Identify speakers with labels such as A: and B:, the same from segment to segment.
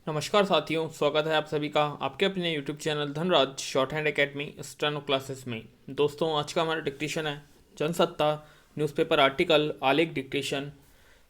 A: नमस्कार साथियों, स्वागत है आप सभी का आपके अपने YouTube channel Dhanraj short hand academy steno classes में। दोस्तों, आज का हमारा डिक्टेशन है जनसत्ता न्यूज़पेपर आर्टिकल आलेख डिक्टेशन,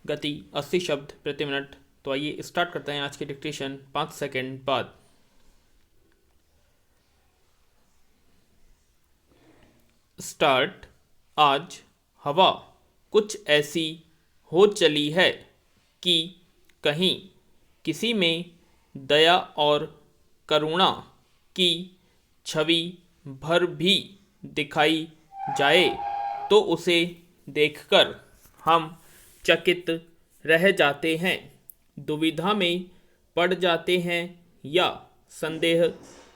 A: गति 80 शब्द प्रति मिनट। तो आइए स्टार्ट करते हैं आज की डिक्टेशन 5 सेकंड बाद। स्टार्ट। आज हवा कुछ ऐसी हो चली है कि कहीं किसी में दया और करुणा की छवि भर भी दिखाई जाए तो उसे देखकर हम चकित रह जाते हैं, दुविधा में पड़ जाते हैं या संदेह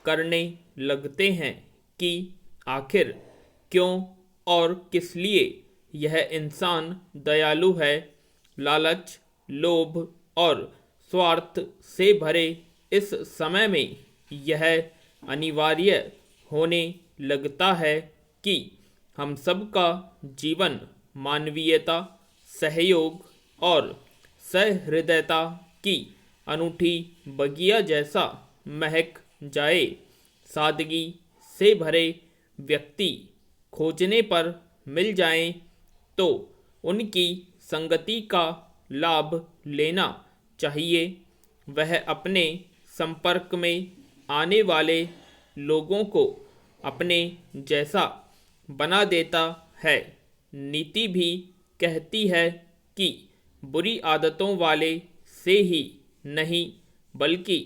A: करने लगते हैं कि आखिर क्यों और किस लिए यह इंसान दयालु है। लालच, लोभ और स्वार्थ से भरे इस समय में यह अनिवार्य होने लगता है कि हम सबका जीवन मानवीयता, सहयोग और सहृदयता की अनूठी बगिया जैसा महक जाए। सादगी से भरे व्यक्ति खोजने पर मिल जाएं तो उनकी संगति का लाभ लेना चाहिए। वह अपने संपर्क में आने वाले लोगों को अपने जैसा बना देता है। नीति भी कहती है कि बुरी आदतों वाले से ही नहीं बल्कि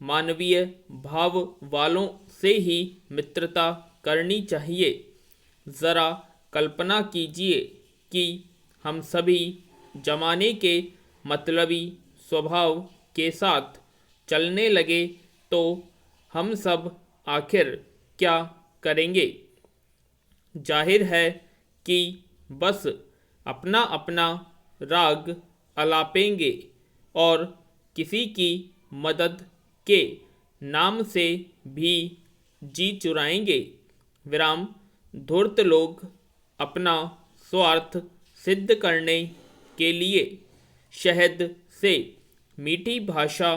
A: मानवीय भाव वालों से ही मित्रता करनी चाहिए। ज़रा कल्पना कीजिए कि हम सभी जमाने के मतलबी स्वभाव के साथ चलने लगे तो हम सब आखिर क्या करेंगे। जाहिर है कि बस अपना अपना राग अलापेंगे और किसी की मदद के नाम से भी जी चुराएंगे। विराम। धूर्त लोग अपना स्वार्थ सिद्ध करने के लिए शहद से मीठी भाषा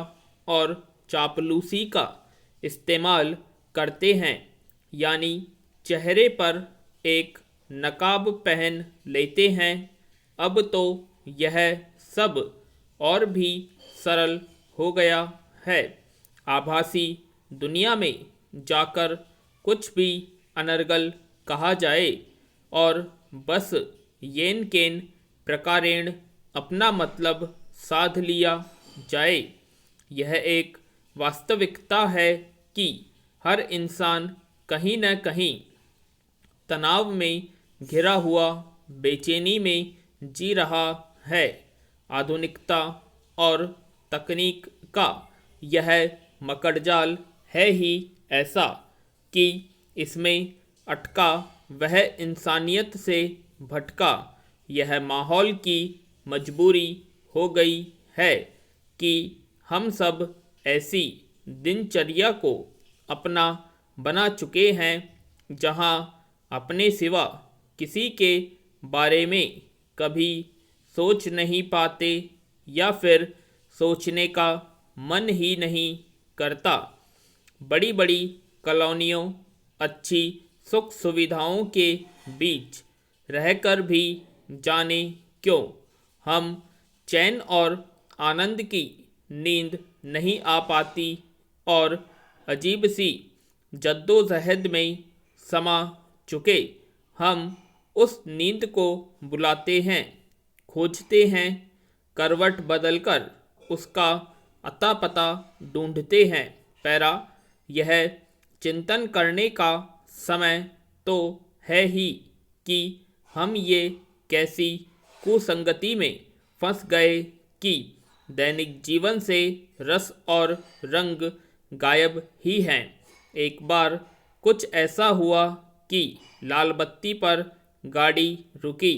A: और चापलूसी का इस्तेमाल करते हैं, यानी चेहरे पर एक नकाब पहन लेते हैं। अब तो यह सब और भी सरल हो गया है। आभासी दुनिया में जाकर कुछ भी अनर्गल कहा जाए और बस येन केन प्रकारेण अपना मतलब साध लिया जाए। यह एक वास्तविकता है कि हर इंसान कहीं न कहीं तनाव में घिरा हुआ बेचैनी में जी रहा है। आधुनिकता और तकनीक का यह मकड़जाल है ही ऐसा कि इसमें अटका वह इंसानियत से भटका यह माहौल की मजबूरी हो गई है कि हम सब ऐसी दिनचर्या को अपना बना चुके हैं जहां अपने सिवा किसी के बारे में कभी सोच नहीं पाते या फिर सोचने का मन ही नहीं करता। बड़ी बड़ी कॉलोनियों, अच्छी सुख सुविधाओं के बीच रहकर भी जाने क्यों हम चैन और आनंद की नींद नहीं आ पाती और अजीब सी जद्दोजहद में समा चुके हम उस नींद को बुलाते हैं, खोजते हैं, करवट बदलकर उसका अता पता ढूंढते हैं। पैरा। यह चिंतन करने का समय तो है ही कि हम ये कैसी कुसंगति में फंस गए कि दैनिक जीवन से रस और रंग गायब ही हैं। एक बार कुछ ऐसा हुआ कि लाल बत्ती पर गाड़ी रुकी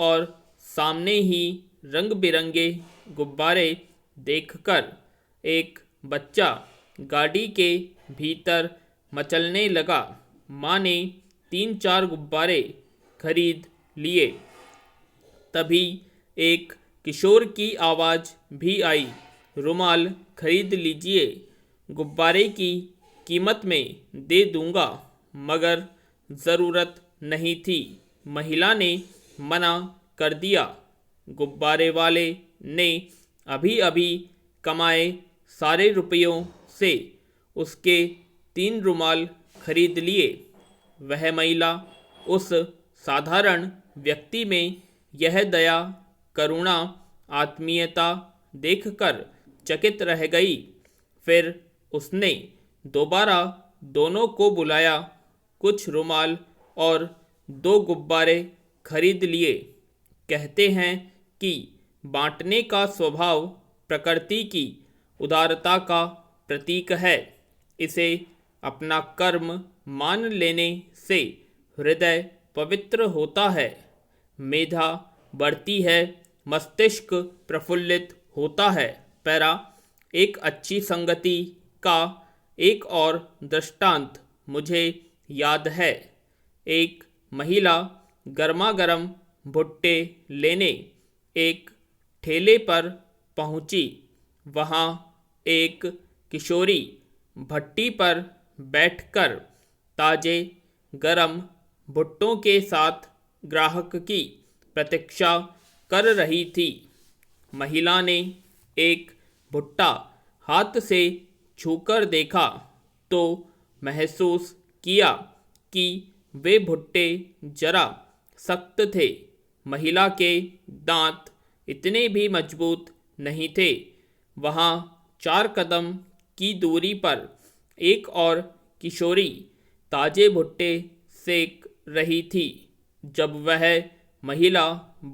A: और सामने ही रंग बिरंगे गुब्बारे देखकर एक बच्चा गाड़ी के भीतर मचलने लगा। माँ ने 3-4 गुब्बारे खरीद लिए। तभी एक किशोर की आवाज़ भी आई, रुमाल खरीद लीजिए, गुब्बारे की कीमत में दे दूंगा, मगर ज़रूरत नहीं थी। महिला ने मना कर दिया। गुब्बारे वाले ने अभी अभी कमाए सारे रुपयों से उसके 3 रुमाल खरीद लिए। वह महिला उस साधारण व्यक्ति में यह दया, करुणा, आत्मीयता देखकर चकित रह गई। फिर उसने दोबारा दोनों को बुलाया, कुछ रुमाल और 2 गुब्बारे खरीद लिए। कहते हैं कि बांटने का स्वभाव प्रकृति की उदारता का प्रतीक है। इसे अपना कर्म मान लेने से हृदय पवित्र होता है, मेधा बढ़ती है, मस्तिष्क प्रफुल्लित होता है। पैरा एक अच्छी संगति का एक और दृष्टांत मुझे याद है। एक महिला गर्मा गर्म भुट्टे लेने एक ठेले पर पहुंची। वहां एक किशोरी भट्टी पर बैठकर ताजे गरम भुट्टों के साथ ग्राहक की प्रतीक्षा कर रही थी। महिला ने एक भुट्टा हाथ से छूकर देखा तो महसूस किया कि वे भुट्टे जरा सख्त थे। महिला के दांत इतने भी मजबूत नहीं थे। वहाँ 4 कदम की दूरी पर एक और किशोरी ताजे भुट्टे सेक रही थी। जब वह महिला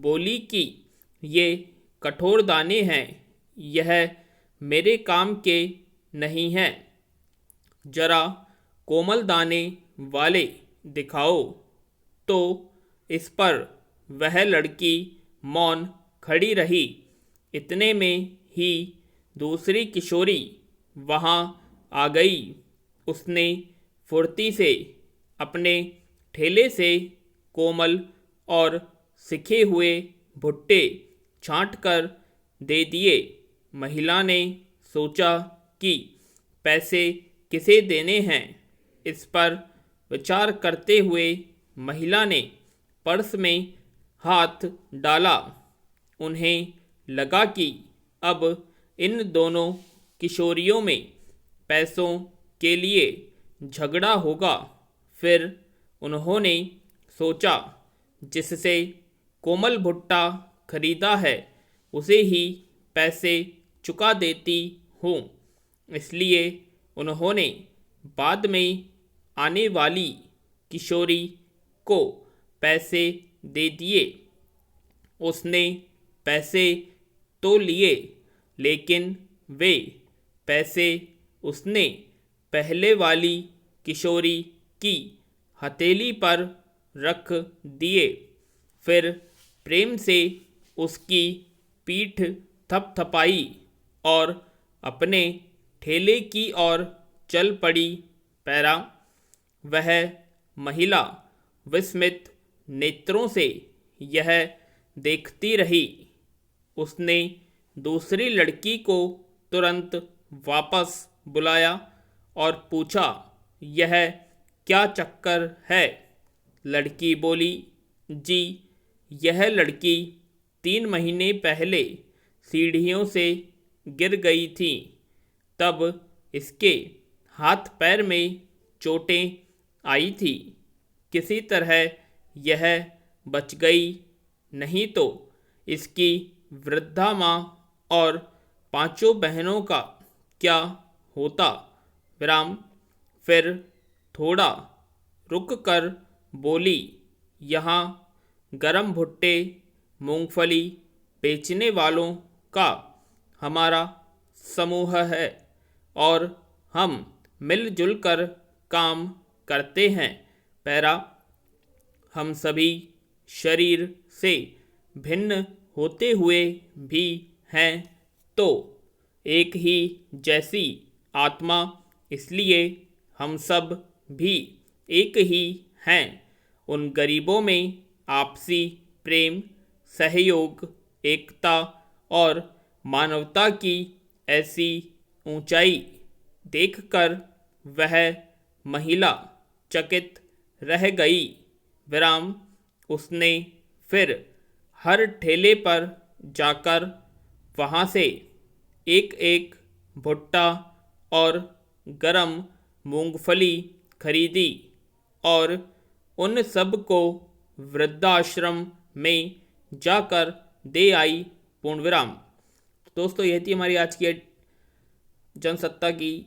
A: बोली कि ये कठोर दाने हैं, यह मेरे काम के नहीं हैं, जरा कोमल दाने वाले दिखाओ, तो इस पर वह लड़की मौन खड़ी रही। इतने में ही दूसरी किशोरी वहाँ आ गई। उसने फुर्ती से अपने ठेले से कोमल और सिखे हुए भुट्टे छाँट कर दे दिए। महिला ने सोचा कि पैसे किसे देने हैं। इस पर विचार करते हुए महिला ने पर्स में हाथ डाला। उन्हें लगा कि अब इन दोनों किशोरियों में पैसों के लिए झगड़ा होगा। फिर उन्होंने सोचा, जिससे कोमल भुट्टा खरीदा है उसे ही पैसे चुका देती हूँ। इसलिए उन्होंने बाद में आने वाली किशोरी को पैसे दे दिए। उसने पैसे तो लिए, लेकिन वे पैसे उसने पहले वाली किशोरी की हथेली पर रख दिए। फिर प्रेम से उसकी पीठ थपथपाई और अपने ठेले की ओर चल पड़ी। पैरा वह महिला विस्मित नेत्रों से यह देखती रही। उसने दूसरी लड़की को तुरंत वापस बुलाया और पूछा, यह क्या चक्कर है? लड़की बोली, जी, यह लड़की 3 महीने पहले सीढ़ियों से गिर गई थी। तब इसके हाथ पैर में चोटें आई थी। किसी तरह यह बच गई, नहीं तो इसकी वृद्धा माँ और 5 बहनों का क्या होता। विराम। फिर थोड़ा रुक कर बोली, यहाँ गरम भुट्टे मूंगफली बेचने वालों का हमारा समूह है और हम मिलजुल कर काम करते हैं। पैरा हम सभी शरीर से भिन्न होते हुए भी हैं तो एक ही जैसी आत्मा, इसलिए हम सब भी एक ही हैं। उन गरीबों में आपसी प्रेम, सहयोग, एकता और मानवता की ऐसी ऊंचाई देखकर वह महिला चकित रह गई। विराम उसने फिर हर ठेले पर जाकर वहाँ से एक एक भुट्टा और गरम मूंगफली खरीदी और उन सब को वृद्धाश्रम में जाकर दे आई। पूर्ण विराम। दोस्तों, यह थी हमारी आज की जनसत्ता की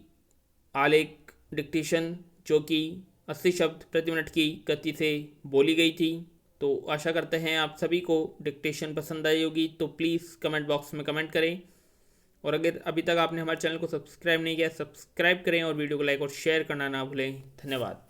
A: आलेख डिक्टेशन, जो कि 80 शब्द प्रति मिनट की गति से बोली गई थी। तो आशा करते हैं आप सभी को डिक्टेशन पसंद आई होगी। तो प्लीज़ कमेंट बॉक्स में कमेंट करें, और अगर अभी तक आपने हमारे चैनल को सब्सक्राइब नहीं किया, सब्सक्राइब करें और वीडियो को लाइक और शेयर करना ना भूलें। धन्यवाद।